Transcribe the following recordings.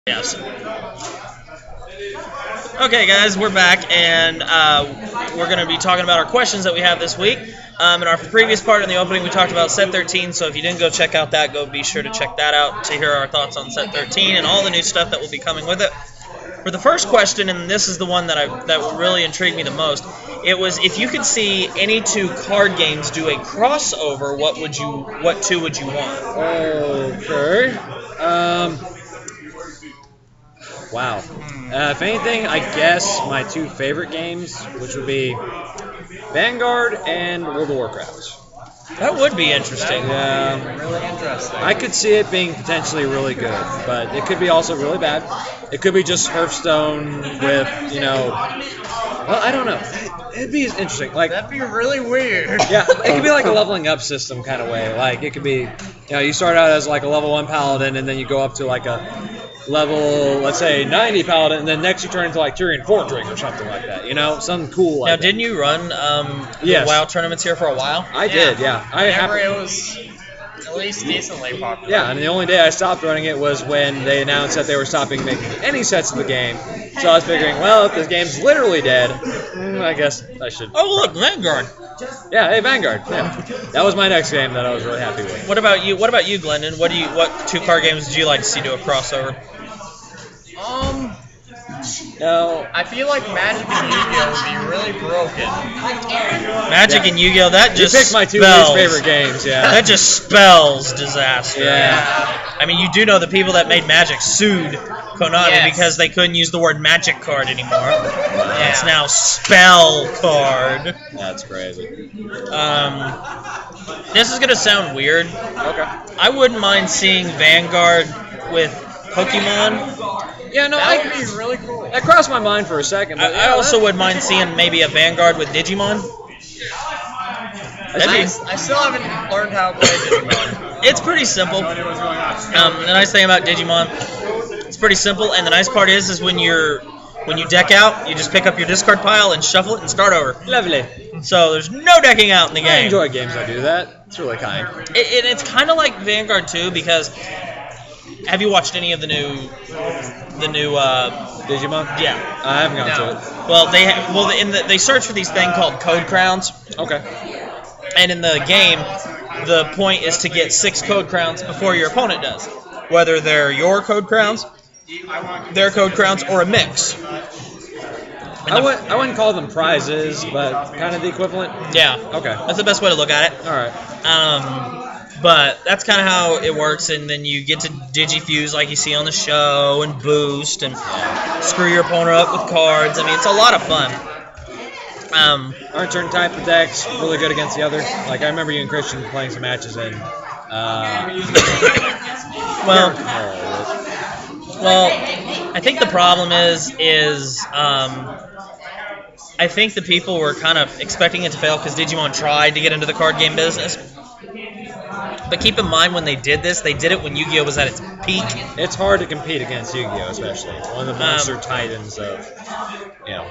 Yes. Okay, guys, we're back, and we're going to be talking about our questions that we have this week. In our previous part in the opening, we talked about Set 13, so if you didn't go check out that, go be sure to check that out to hear our thoughts on Set 13 and all the new stuff that will be coming with it. For the first question, and this is the one that really intrigued me the most, it was if you could see any two card games do a crossover, what two would you want? Okay. Wow. If anything, I guess my two favorite games, which would be Vanguard and World of Warcraft. That would be interesting. Yeah. Really interesting. I could see it being potentially really good, but it could be also really bad. It could be just Hearthstone with, well, I don't know. It'd be interesting. That'd be really weird. Yeah, it could be like a leveling up system kind of way. Like, it could be, you start out as like a level 1 paladin, and then you go up to like a level, let's say, 90 paladin, and then next you turn into like Tyrion Fortring or something like that. Something cool like Now, that. didn't you run Yes. WoW tournaments here for a while? I did, yeah. Whenever it was at least decently popular. Yeah, and the only day I stopped running it was when they announced that they were stopping making any sets of the game. So I was figuring, well, if this game's literally dead, I guess I should. Oh, look, Vanguard. Yeah, hey, Vanguard. Yeah. That was my next game that I was really happy with. What about you, Glendon? What two card games would you like to see do a crossover? No. I feel like Magic and Yu-Gi-Oh would be really broken. Magic and Yu-Gi-Oh, that just You picked my two spells. least favorite games, yeah. That just spells disaster. Yeah. I mean, you do know the people that made Magic sued Konami Yes. because they couldn't use the word Magic card anymore. Yeah. It's now Spell Card. That's crazy. This is gonna sound weird. Okay. I wouldn't mind seeing Vanguard with Pokemon. Yeah, no, That would be really cool. that crossed my mind for a second. But I also would mind seeing maybe a Vanguard with Digimon. That'd be- I still haven't learned how to play Digimon. It's pretty simple. The nice thing about Digimon, it's pretty simple, and the nice part is when you deck out, you just pick up your discard pile and shuffle it and start over. Lovely. So there's no decking out in the I game. enjoy games that do that. It's really kind. It's kind of like Vanguard too, because have you watched any of the new Digimon? Yeah. I haven't gotten No. to it. Well, they search for these thing called code crowns, Okay. and in the game, the point is to get 6 code crowns before your opponent does, whether they're your code crowns, their code crowns, or a mix. I wouldn't call them prizes, but kind of the equivalent. Yeah. Okay. That's the best way to look at it. All right. But that's kind of how it works, and then you get to digifuse like you see on the show, and boost, and screw your opponent up with cards. I mean, it's a lot of fun. Aren't certain type of decks really good against the other? Like, I remember you and Christian playing some matches in. Well, I think the problem is I think the people were kind of expecting it to fail because Digimon tried to get into the card game business. But keep in mind, when they did this, they did it when Yu-Gi-Oh was at its peak. It's hard to compete against Yu-Gi-Oh, especially one of the monster titans of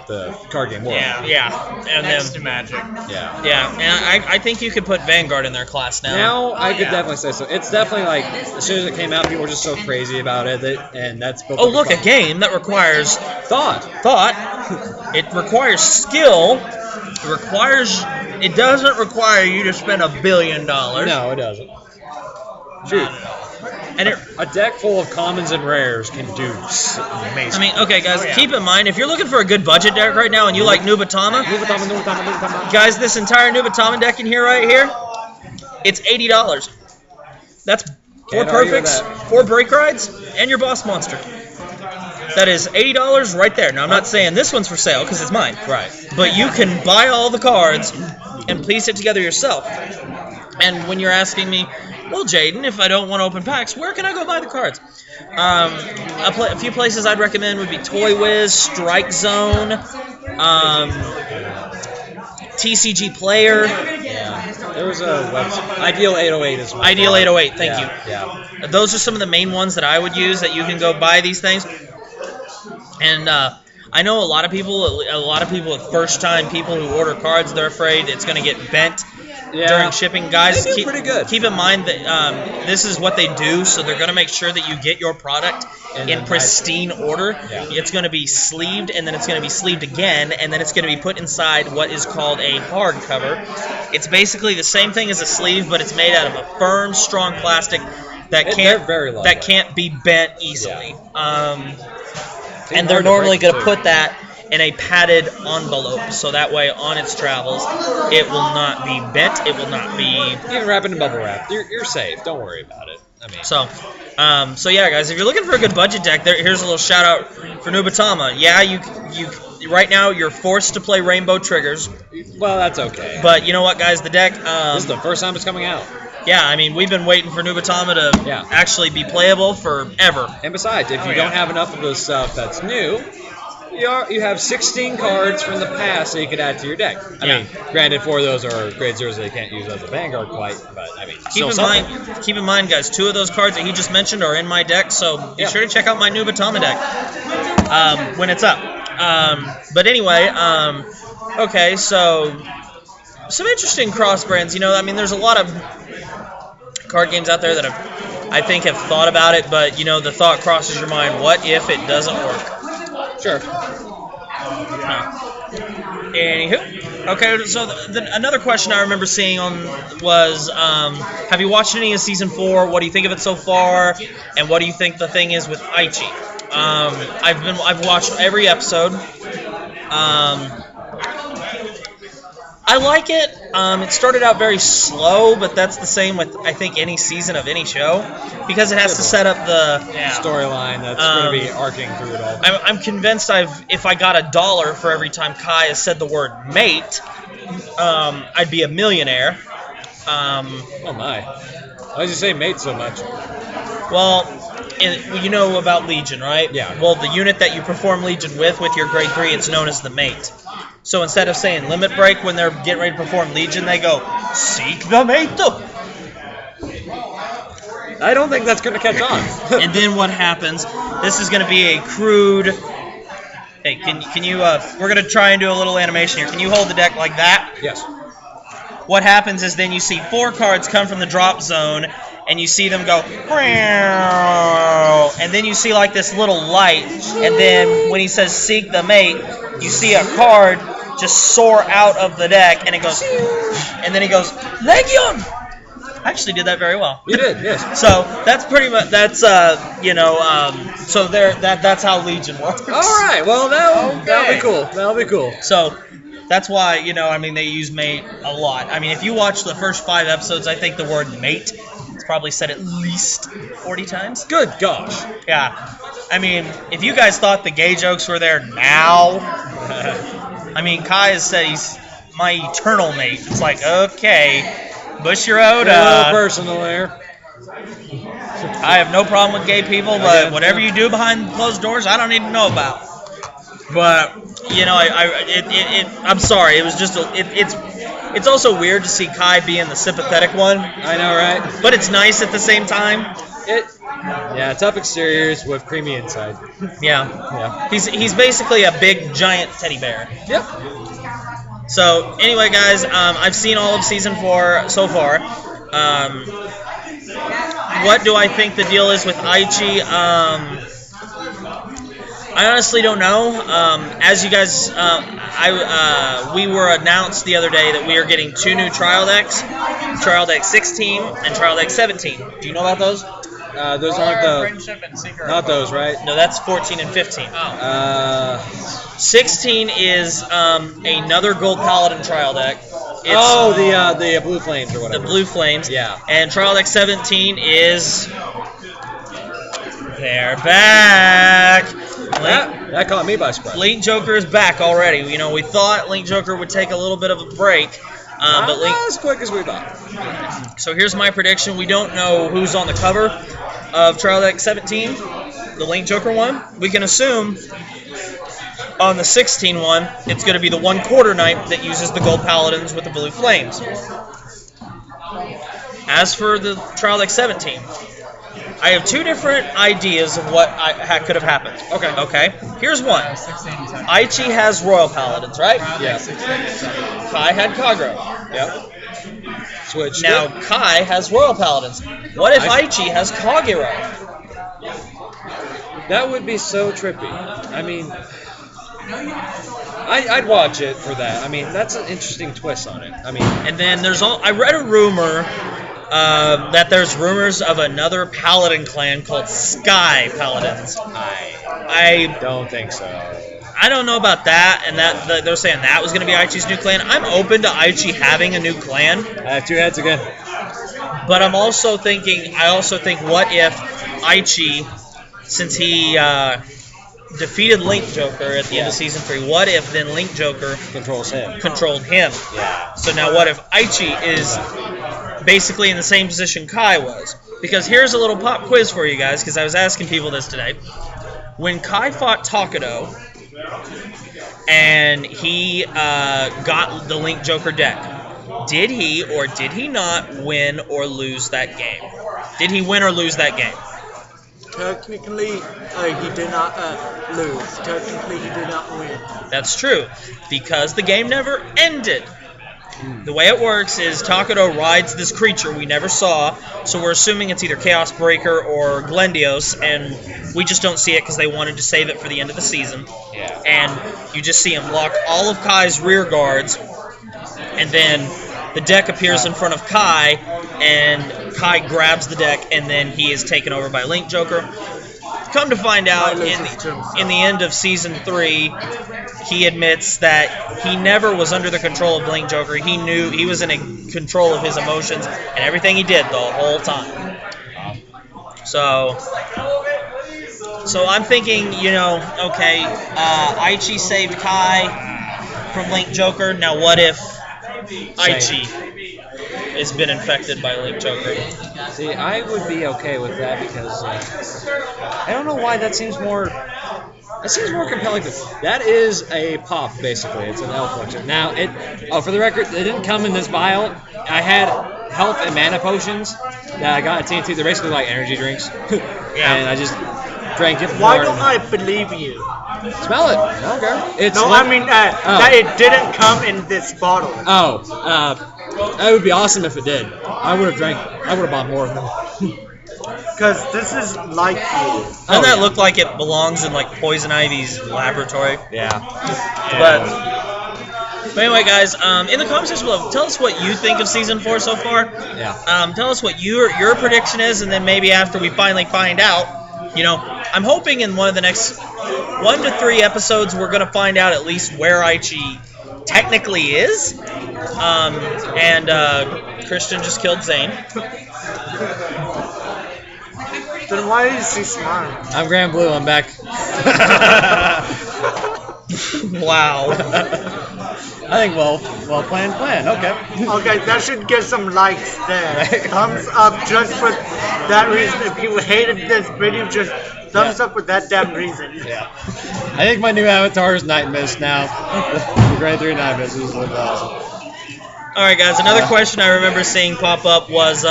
the card game world. Yeah, and Next to then Magic. yeah, and I think you could put Vanguard in their class now. Now I could yeah. definitely say so. It's definitely like as soon as it came out, people were just so crazy about it, and that's built Oh, up look, a game that requires thought. It requires skill. It doesn't require you to spend $1 billion. No, it doesn't. Shoot. And A deck full of commons and rares can do amazing. I mean, okay, guys, Oh, yeah. keep in mind, if you're looking for a good budget deck right now and you like Nubatama, guys, this entire Nubatama deck in here right here, it's $80. That's 4 Can't argue with perfects, that. 4 break rides, and your boss monster. That is $80 right there. Now, I'm not saying this one's for sale because it's mine. Right. But you can buy all the cards and piece it together yourself. And when you're asking me, well, Jaden, if I don't want to open packs, where can I go buy the cards? A few places I'd recommend would be Toy Wiz, Strike Zone, TCG Player. Yeah. There was a website. Ideal 808 is one. Ideal 808, thank you. Yeah. Those are some of the main ones that I would use that you can go buy these things. And I know a lot of people at first time people who order cards, they're afraid it's going to get bent during shipping. Guys, They do pretty good. keep in mind that this is what they do, so they're going to make sure that you get your product in pristine order. Yeah. It's going to be sleeved, and then it's going to be sleeved again, and then it's going to be put inside what is called a hard cover. It's basically the same thing as a sleeve, but it's made out of a firm, strong plastic that can't be bent easily. And they're normally going to put that in a padded envelope, so that way on its travels, it will not be bent. It will not be. You can wrap it in bubble wrap. You're safe. Don't worry about it. I mean. So yeah, guys, if you're looking for a good budget deck, here's a little shout out for Nubatama. Yeah, you right now you're forced to play Rainbow Triggers. Well, that's okay. But you know what, guys, the deck. This is the first time it's coming out. Yeah, I mean, we've been waiting for Nubatama to actually be playable forever. And besides, if you don't have enough of the stuff that's new, you have 16 cards from the past that you could add to your deck. I mean, granted, 4 of those are grade 0s that you can't use as a Vanguard quite, but I mean, keep in mind, guys, 2 of those cards that he just mentioned are in my deck, so be sure to check out my Nubatama deck when it's up. But anyway, okay, so some interesting cross brands. You know, I mean, there's a lot of card games out there that I think have thought about it, but you know, the thought crosses your mind: what if it doesn't work? Sure. Anywho, okay. So another question I remember seeing was, have you watched any of season 4? What do you think of it so far? And what do you think the thing is with Aichi? I've watched every episode. I like it. It started out very slow, but that's the same with, I think, any season of any show, because it has to set up the storyline that's going to be arcing through it all. I'm convinced if I got $1 for every time Kai has said the word mate, I'd be a millionaire. Oh my. Why did you say mate so much? Well, you know about Legion, right? Yeah. Well, the unit that you perform Legion with your grade 3, it's known as the mate. So instead of saying limit break when they're getting ready to perform Legion, they go, seek the mate. I don't think that's going to catch on. And then what happens, this is going to be a crude... Hey, can you, we're going to try and do a little animation here. Can you hold the deck like that? Yes. What happens is then you see 4 cards come from the drop zone, and you see them go, and then you see like this little light, and then when he says seek the mate, you see a card just soar out of the deck, and it goes, and then he goes, Legion! I actually did that very well. You did, yes. So that's pretty much, that's, so that's how Legion works. All right, well, that'll be cool. That'll be cool. So that's why, I mean, they use mate a lot. I mean, if you watch the first 5 episodes, I think the word mate is probably said at least 40 times. Good gosh. Yeah. I mean, if you guys thought the gay jokes were there now, I mean, Kai has said he's my eternal mate. It's like, okay, Bushiroad. A little personal there. I have no problem with gay people, but whatever you do behind closed doors, I don't need to know about. But I'm sorry. It was just it's also weird to see Kai being the sympathetic one. I know, right? But it's nice at the same time. Tough exteriors with creamy inside. Yeah. He's basically a big giant teddy bear. Yep. So anyway, guys, I've seen all of season 4 so far. What do I think the deal is with Aichi? I honestly don't know. As you guys, we were announced the other day that we are getting 2 new trial decks, Trial Deck 16 and Trial Deck 17. Do you know about those? Those aren't not those, right? No, that's 14 and 15. 16 is another Gold Paladin trial deck. It's, the Blue Flames or whatever. The Blue Flames. Yeah. And Trial Deck 17 is... They're back! That caught me by surprise. Link Joker is back already. We thought Link Joker would take a little bit of a break. But Link... Not as quick as we thought. So here's my prediction. We don't know who's on the cover of Trial Deck 17, the Link Joker one. We can assume on the 16 one, it's going to be the 1/4 knight that uses the Gold Paladins with the Blue Flames. As for the Trial Deck 17, I have 2 different ideas of what could have happened. Okay. Here's one. Aichi has Royal Paladins, right? Yes. Kai had Kagro. Yep. switched Now it. Kai has Royal Paladins. What if I- Aichi has Kagero? That would be so trippy. I mean, I'd watch it for that. I mean, that's an interesting twist on it. I mean, And then I read a rumor that there's rumors of another Paladin clan called Sky Paladins. I don't think so. I don't know about that, and they're saying that was going to be Aichi's new clan. I'm open to Aichi having a new clan, I have two heads again. but I also think, what if Aichi, since he defeated Link Joker at the end of Season 3, what if then Link Joker Controls him. controlled him? Yeah. So now what if Aichi is basically in the same position Kai was? Because here's a little pop quiz for you guys, because I was asking people this today. When Kai fought Takedo, and he got the Link Joker deck, did he or did he not win or lose that game? Did he win or lose that game? Technically, he did not lose. Technically, he did not win. That's true, because the game never ended. The way it works is Takedo rides this creature we never saw, so we're assuming it's either Chaos Breaker or Glendios, and we just don't see it because they wanted to save it for the end of the season. Yeah. And you just see him lock all of Kai's rear guards, and then the deck appears in front of Kai, and Kai grabs the deck, and then he is taken over by Link Joker. Come to find out, in the end of Season 3, he admits that he never was under the control of Link Joker. He knew he was in control of his emotions and everything he did the whole time. So I'm thinking, okay, Aichi saved Kai from Link Joker. Now what if Aichi has been infected by Link Joker? See, I would be okay with that because I don't know why that seems more. That seems more compelling. That is a pop, basically. It's an elf function. Now, for the record, it didn't come in this vial. I had health and mana potions that I got at TNT. They're basically like energy drinks. And I just drank it. Why don't I believe you? Smell it. I don't care. It's that it didn't come in this bottle. That would be awesome if it did. I would have bought more of them. Because this is like you. Doesn't that look like it belongs in like Poison Ivy's laboratory? Yeah. But anyway, guys, in the comment section below, tell us what you think of Season 4 so far. Yeah. Tell us what your prediction is, and then maybe after we finally find out, I'm hoping in one of the next 1 to 3 episodes we're going to find out at least where Aichi technically is. And Christian just killed Zane. Then why is he smiling? I'm Grand Blue. I'm back. Wow. I think well planned plan. Okay. Okay, that should get some likes there. Thumbs up just for that reason. If you hated this video, just thumbs up for that damn reason. Yeah. I think my new avatar is Night Mist now. The Grade 3 Night Mist is awesome. All right, guys. Another question I remember seeing pop up was, You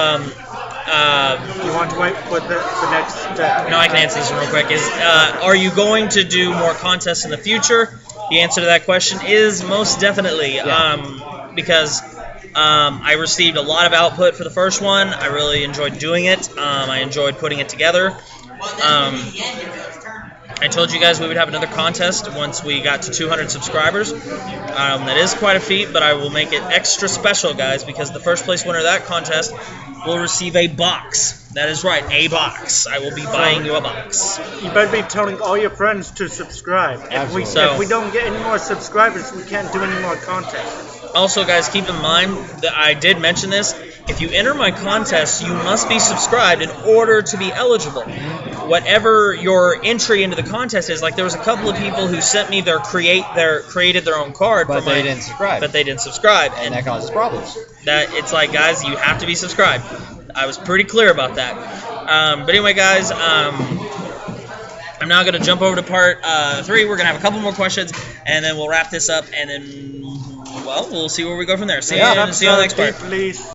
want to wait for the next step? no, I can answer this one real quick. Are you going to do more contests in the future? The answer to that question is most definitely. Because I received a lot of output for the first one. I really enjoyed doing it. I enjoyed putting it together. I told you guys we would have another contest once we got to 200 subscribers. That is quite a feat, but I will make it extra special, guys, because the first place winner of that contest will receive a box. That is right, a box. I will be buying you a box. You better be telling all your friends to subscribe. If we don't get any more subscribers, we can't do any more contests. Also, guys, keep in mind that I did mention this. If you enter my contest, you must be subscribed in order to be eligible. Whatever your entry into the contest is, like there was a couple of people who sent me created their own card, But they didn't subscribe. and that causes problems. that it's like, guys, you have to be subscribed. I was pretty clear about that. But anyway, guys, I'm now going to jump over to part 3. We're going to have a couple more questions, and then we'll wrap this up, and then, well, we'll see where we go from there. See you on the next part. Please.